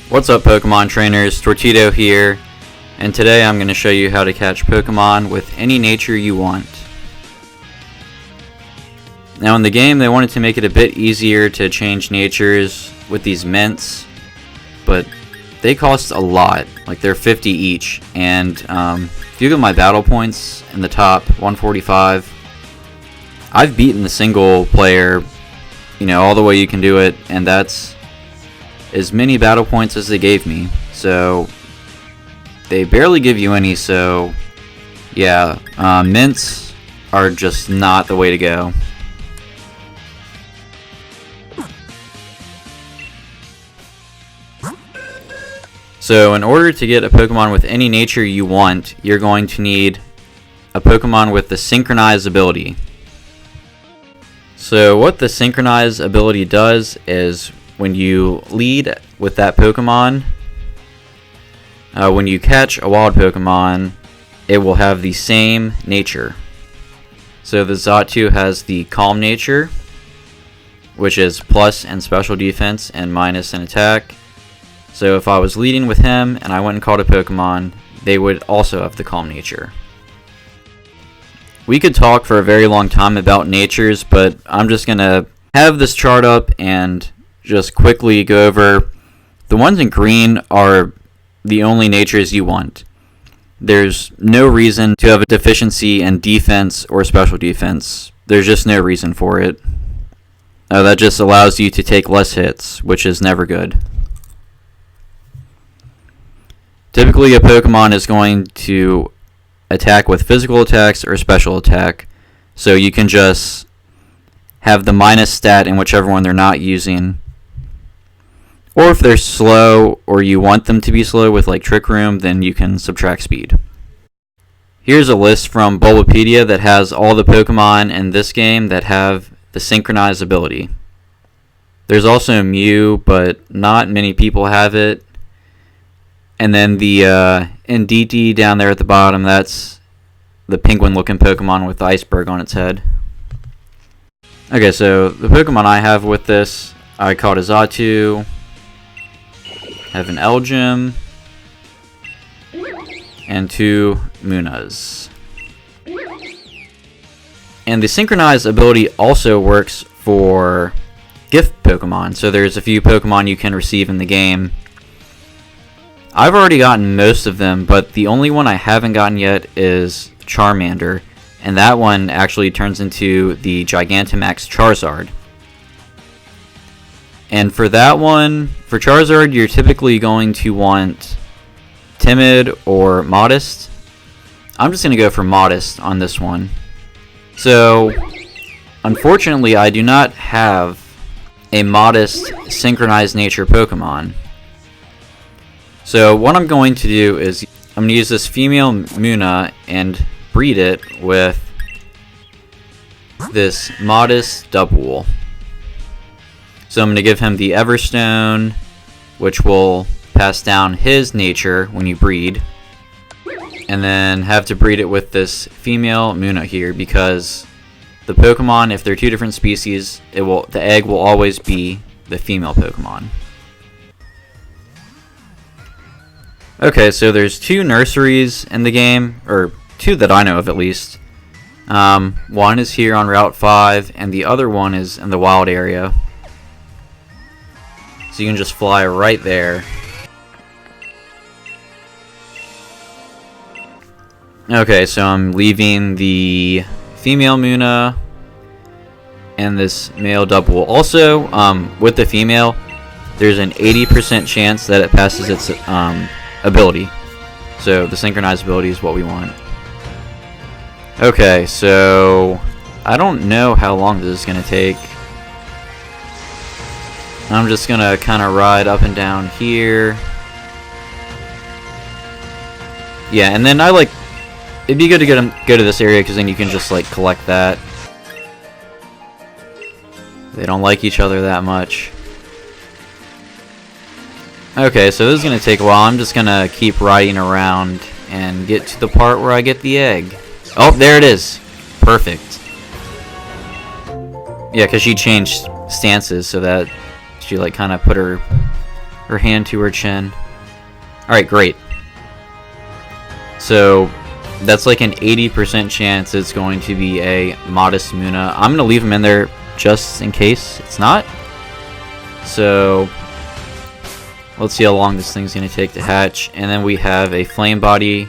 What's up, Pokemon trainers? Tortito here, and today I'm going to show you how to catch Pokemon with any nature you want. Now in the game they wanted to make it a bit easier to change natures with these mints, but they cost a lot, like they're 50 each, and if you look at my battle points in the top 145, I've beaten the single player, all the way you can do it, and that's as many battle points as they gave me. So they barely give you any, so yeah, mints are just not the way to go. So in order to get a Pokemon with any nature you want, you're going to need a Pokemon with the Synchronize ability. So what the Synchronize ability does is when you lead with that Pokemon, when you catch a wild Pokemon, it will have the same nature. So the Xatu has the Calm nature, which is plus in special defense and minus in attack. So if I was leading with him and I went and caught a Pokemon, they would also have the Calm nature. We could talk for a very long time about natures, but I'm just going to have this chart up and just quickly go over. The ones in green are the only natures you want. There's no reason to have a deficiency in defense or special defense. There's just no reason for it. That just allows you to take less hits, which is never good. Typically a Pokemon is going to attack with physical attacks or special attack, so you can just have the minus stat in whichever one they're not using. Or if they're slow, or you want them to be slow with like Trick Room, then you can subtract speed. Here's a list from Bulbapedia that has all the Pokemon in this game that have the Synchronize ability. There's also Mew, but not many people have it. And then the Nditi down there at the bottom, that's the penguin looking Pokemon with the iceberg on its head. Okay, so the Pokemon I have with this, I caught a Xatu, have an Elgyem, and 2 Munas. And the Synchronize ability also works for gift Pokemon, so there's a few Pokemon you can receive in the game. I've already gotten most of them, but the only one I haven't gotten yet is Charmander, and that one actually turns into the Gigantamax Charizard. And for that one, for Charizard, you're typically going to want Timid or Modest. I'm just going to go for Modest on this one. So, unfortunately, I do not have a Modest Synchronized Nature Pokemon. So what I'm going to do is I'm going to use this female Muna and breed it with this Modest Double. So I'm going to give him the Everstone, which will pass down his nature when you breed. And then have to breed it with this female Muna here, because the Pokemon, if they're two different species, the egg will always be the female Pokemon. Okay, so there's 2 nurseries in the game, or 2 that I know of at least. One is here on Route 5, and the other one is in the wild area. So you can just fly right there. Okay, so I'm leaving the female Muna and this male Double. Also, with the female, there's an 80% chance that it passes its ability. So the Synchronized ability is what we want. Okay, so I don't know how long this is going to take. I'm just going to kind of ride up and down here. Yeah, and then it'd be good to go to this area, because then you can just collect that. They don't like each other that much. Okay, so this is going to take a while. I'm just going to keep riding around and get to the part where I get the egg. Oh, there it is. Perfect. Yeah, because she changed stances so that she kind of put her her hand to her chin. Alright, great. So that's like an 80% chance it's going to be a modest Muna. I'm going to leave him in there just in case it's not. So let's see how long this thing's going to take to hatch. And then we have a Flame Body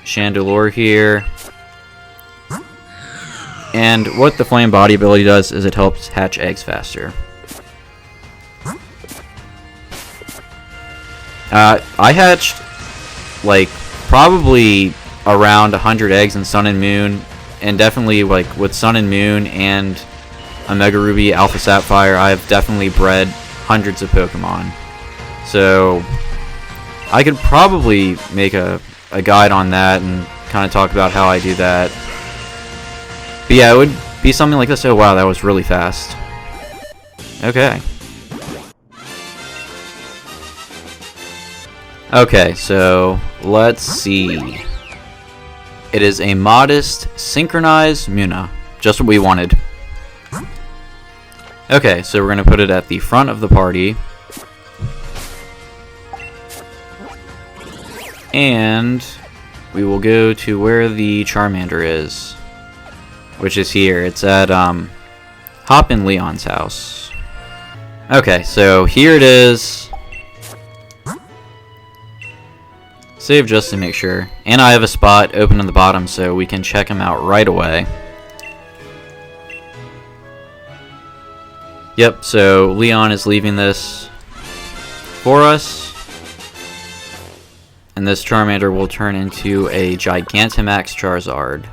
Chandelure here. And what the Flame Body ability does is it helps hatch eggs faster. I hatched like probably around 100 eggs in Sun and Moon, and definitely like with Sun and Moon and Omega Ruby, Alpha Sapphire, I've definitely bred hundreds of Pokemon. So I could probably make a guide on that and kind of talk about how I do that. But yeah, it would be something like this. Oh wow, that was really fast. Okay. Okay, so let's see. It is a modest Synchronize Muna. Just what we wanted. Okay, so we're going to put it at the front of the party. And we will go to where the Charmander is, which is here. It's at Hop and Leon's house. Okay, so here it is. Save just to make sure. And I have a spot open in the bottom so we can check him out right away. Yep, so Leon is leaving this for us. And this Charmander will turn into a Gigantamax Charizard.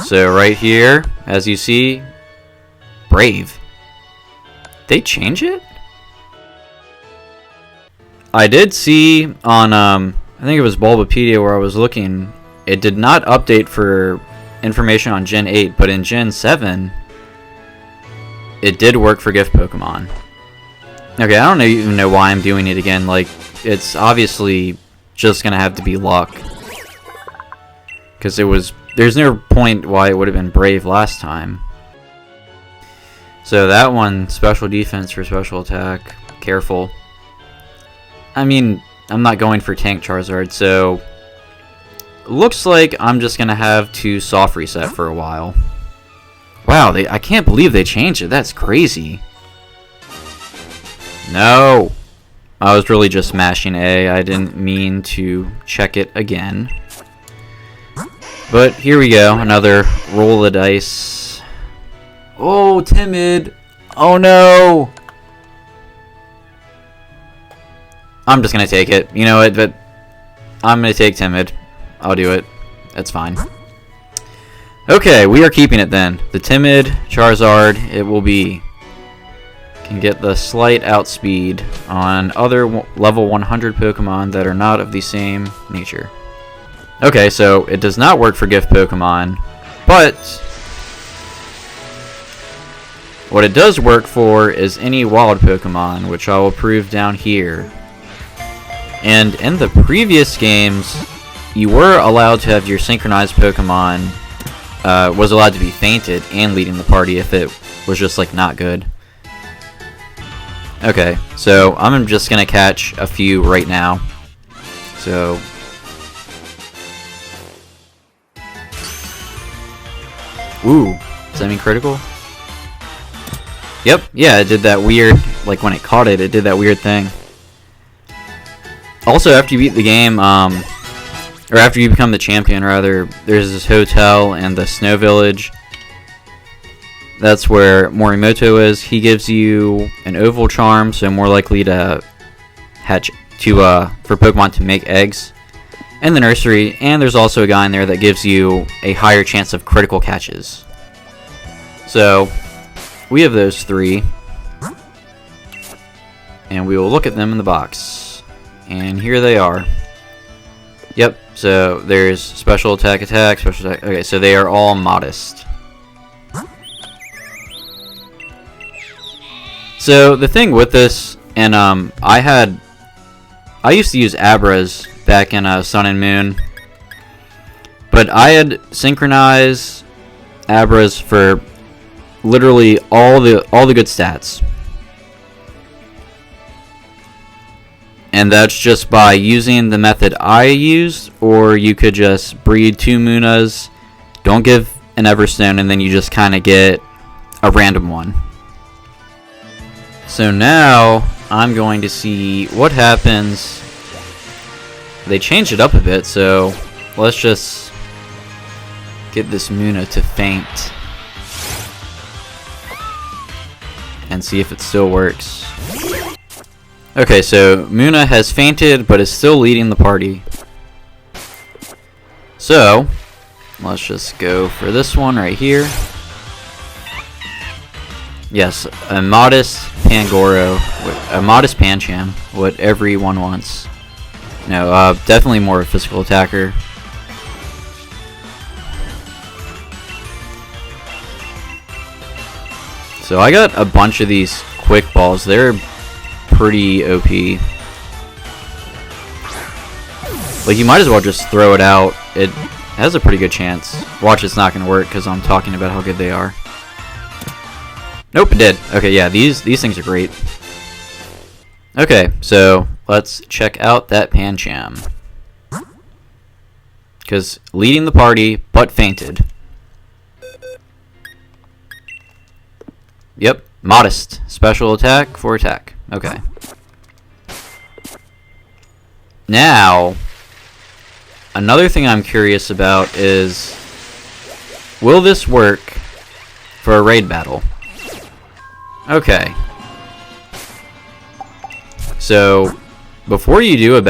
So right here, as you see, Brave. They change it? I did see on, I think it was Bulbapedia where I was looking, it did not update for information on Gen 8, but in Gen 7, it did work for gift Pokemon. Okay, I don't even know why I'm doing it again, like, it's obviously just gonna have to be luck. Because there's no point why it would have been Brave last time. So that one, special defense for special attack, careful. I mean, I'm not going for Tank Charizard, so looks like I'm just gonna have to soft reset for a while. Wow, I can't believe they changed it. That's crazy. No, I was really just smashing A. I didn't mean to check it again. But here we go, another roll of dice. Oh, timid. Oh no. I'm just gonna take it. You know what? But I'm gonna take timid. I'll do it. That's fine. Okay, we are keeping it then. The timid Charizard, it will be. Can get the slight outspeed on other level 100 Pokemon that are not of the same nature. Okay, so it does not work for gift Pokemon, but what it does work for is any wild Pokemon, which I will prove down here. And in the previous games, you were allowed to have your synchronized Pokemon was allowed to be fainted and leading the party if it was just like not good. Okay, so I'm just gonna catch a few right now. So ooh, semi-critical? Yep, yeah, it did that weird, like when it caught it, it did that weird thing. Also, after you beat the game, or after you become the champion, rather, there's this hotel in the Snow Village. That's where Morimoto is. He gives you an oval charm, so more likely to hatch for Pokemon to make eggs. And the nursery, and there's also a guy in there that gives you a higher chance of critical catches. So we have those three, and we will look at them in the box. And here they are. Yep, so there's special attack, special attack. Okay, so they are all modest. So the thing with this, and I used to use Abras back in Sun and Moon, but I had synchronized Abras for literally all the good stats. And that's just by using the method I used, or you could just breed 2 Munas, don't give an Everstone, and then you just kind of get a random one. So now I'm going to see what happens. They changed it up a bit, so let's just get this Muna to faint and see if it still works. Okay, so Muna has fainted, but is still leading the party. So, let's just go for this one right here. Yes, a modest Pangoro, a modest Pancham, what everyone wants. No, definitely more a physical attacker. So I got a bunch of these quick balls. They're pretty OP. Like, you might as well just throw it out. It has a pretty good chance. Watch, it's not going to work because I'm talking about how good they are. Nope, it did. Okay, yeah, these things are great. Okay, so let's check out that Pancham. Because leading the party, but fainted. Yep, modest. Special attack for attack. Okay. Now, another thing I'm curious about is, will this work for a raid battle? Okay. So, before you do a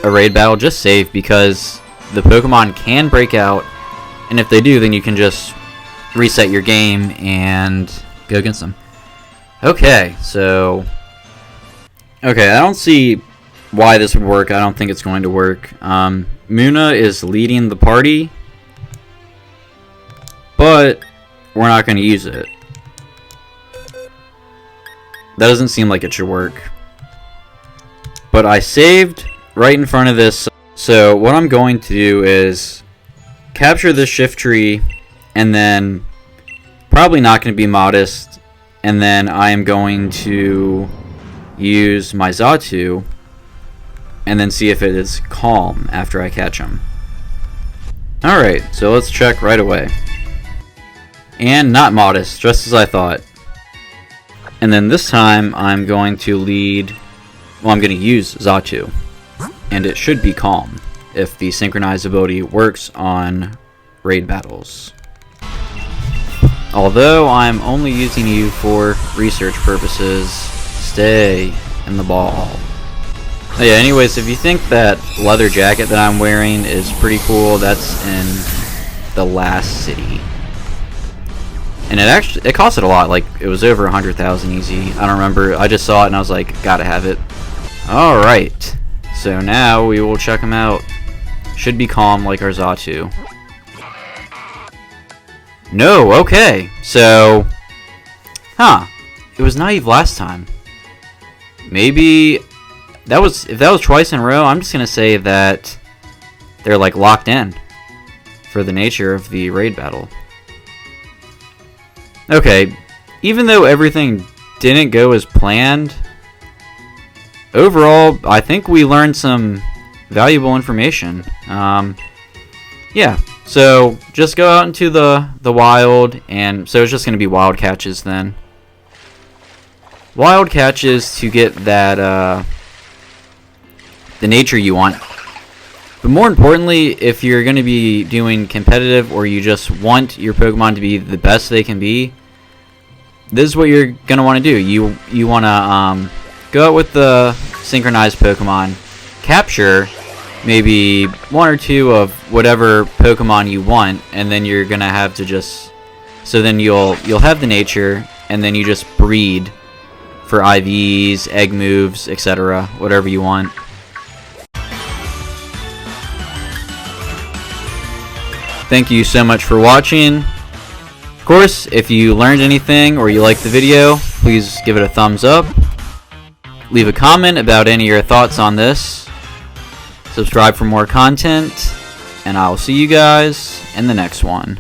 raid battle, just save, because the Pokemon can break out, and if they do, then you can just reset your game and go against them. Okay, so... Okay, I don't see why this would work. I don't think it's going to work. Muna is leading the party, but we're not going to use it. That doesn't seem like it should work. But I saved right in front of this, so what I'm going to do is capture this shift tree, and then probably not going to be modest, and then I am going to use my Xatu and then see if it is calm after I catch him. Alright, so let's check right away. And not modest, just as I thought. And then this time I'm going to lead, well, I'm going to use Xatu, and it should be calm if the Synchronize ability works on raid battles. Although I'm only using you for research purposes, stay in the ball. Oh yeah, anyways, if you think that leather jacket that I'm wearing is pretty cool, that's in the last city. And it costed a lot, like it was over 100,000 easy. I don't remember, I just saw it and I was like, gotta have it. Alright, so now we will check them out. Should be calm like our Xatu. No, okay, so, it was naive last time. Maybe, if that was twice in a row, I'm just gonna say that they're like locked in for the nature of the raid battle. Okay, even though everything didn't go as planned, overall, I think we learned some valuable information. Yeah. So, just go out into the wild, and so it's just going to be wild catches then. Wild catches to get that, the nature you want. But more importantly, if you're going to be doing competitive, or you just want your Pokemon to be the best they can be, this is what you're going to want to do. You want to go out with the synchronized Pokemon, capture maybe 1 or 2 of whatever Pokemon you want, and then you're gonna have to just, so then you'll have the nature, and then you just breed for IVs, egg moves, etc., whatever you want. Thank you so much for watching. Of course, if you learned anything or you liked the video, please give it a thumbs up. Leave a comment about any of your thoughts on this. Subscribe for more content, and I'll see you guys in the next one.